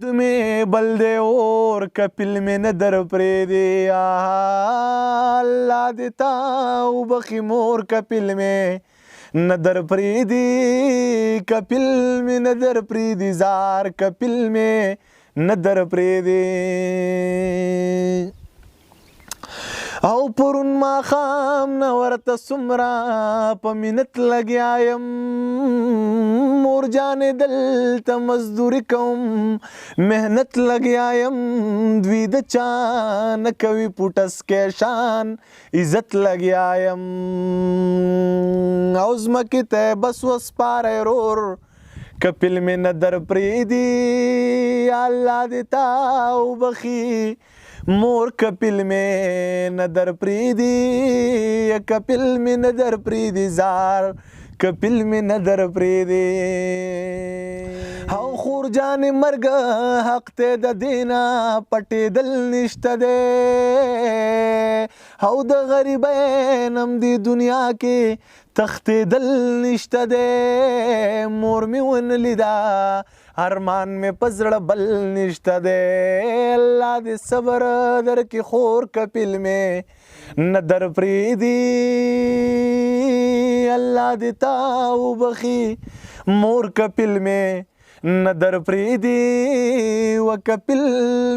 में बल्दे और कपिल में नदर प्रेदे अल्लाह देता ओबखी मोर कपिल में नदर प्रीदी कपिल में नदर प्रीदी जार कपिल में नदर प्रेदे او پرون ما خام نورت سمرا په منت لګیایم مور جان دلته مزدوری کوم مهنت لګیایم دوی د چا نه کوي پوټس کې شان عزت لګیایم او زمکې ته بس وسپاره رور کپل مې نظر پرېږدي الله دې تا وبخي مور کپل میں نظر پریدی کپل میں نظر پریدی زار کپل میں نظر پریدی او خور جان مرگ حق تے دا دینا پٹی دل نشت دے او دا غریبین ام دی دنیا کی تخت دل نشت دے مور میں ون لیدا ارمان میں پزڑ بل نشتا دے اللہ دے صبر در کی خور کپل میں ندر پریدی اللہ دے تاو بخی مور کپل میں ندر پریدی و کپل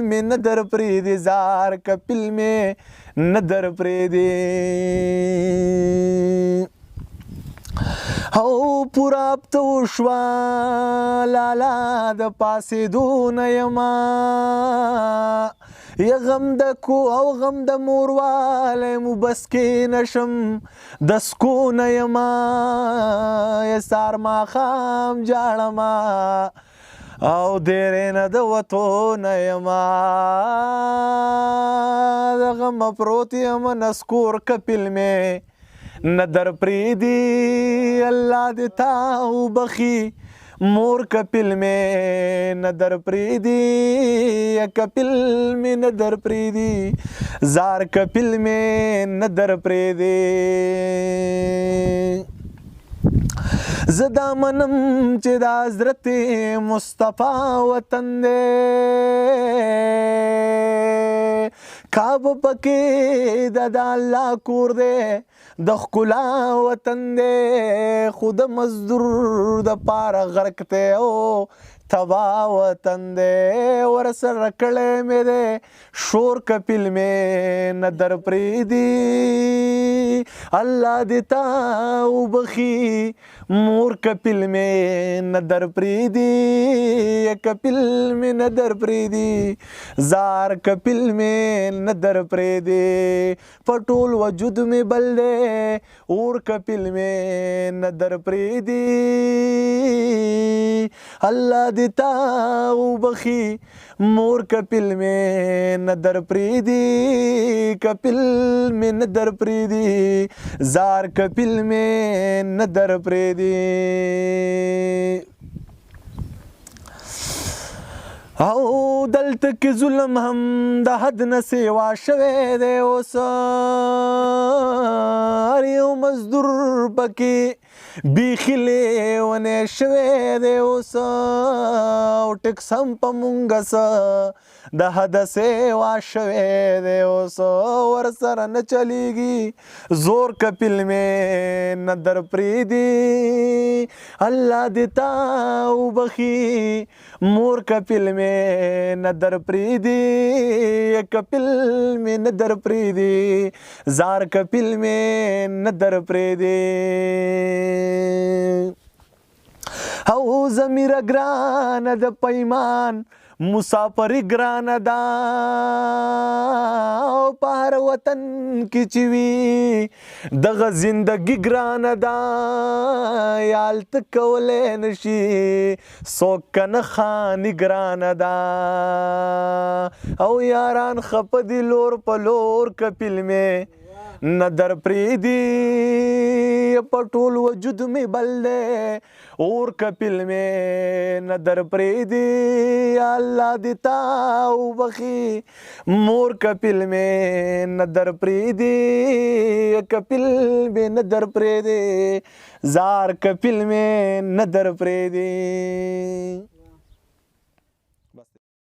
میں ندر پریدی زار کپل میں ندر پریدی او پورا تو شوا لالا د پاسې دون یما یا غم د کو او غم د مورواله مو بس کې نشم د سکون یما یا سار ما خام جاړما او دیر نه د وتو نه یما د غم پروت یم نسکور کپل میں ندر پریدی اللہ دیتا بخی مور کپل میں ندر پریدی کپل میں ندر پریدی زار کپل میں ندر پریدی زدا منم چې د حضرت مصطفی وطن دے کعب پکې د الله کور دے د ښکلا وطن دے خود مزدور د پاره غرق ته او تبا وطن دے ورسر کړه مې دے شور کپل میں ندر پریدی اللہ دیتا وبخی مور کپل میں ندر پریدی کپل میں ندر پریدی زار کپل میں ندر پریدی پټول وجود میں بل دے اور کپل میں ندر پریدی اللہ دیتا وبخی مور کپل میں ندر پریدی کپل میں ندر پریدی زار کپل میں ندر پریدی او دلته کې ظلم هم د حد نه سیوا شوی دی اوس هر یو مزدور پکې بیخي لیونی شوی دی اوس او ټکس هم په مونږ څه د حد سیوا شوی دی اوس ورسره نه چلیږي زور کپل میں ندر پریدي الله دیتا وبخي مور کپل میں ندر پریدی کپل میں ندر پریدی زار کپل میں ندر پریدی او زمیر گران د پیمان مسافری گران دا او پهر وطن کی چوی دغه زندگی گران دا یالت کولې نشي سوکن خانی گران دا او یاران خپ دی لور پلور کپل میں ندر پریدی پټول وجود میں بل دے اور کپل میں ندر پریدی اللہ دیتا وبخی مور کپل میں ندر پریدی کپل میں ندر پریدی زار کپل میں ندر پریدی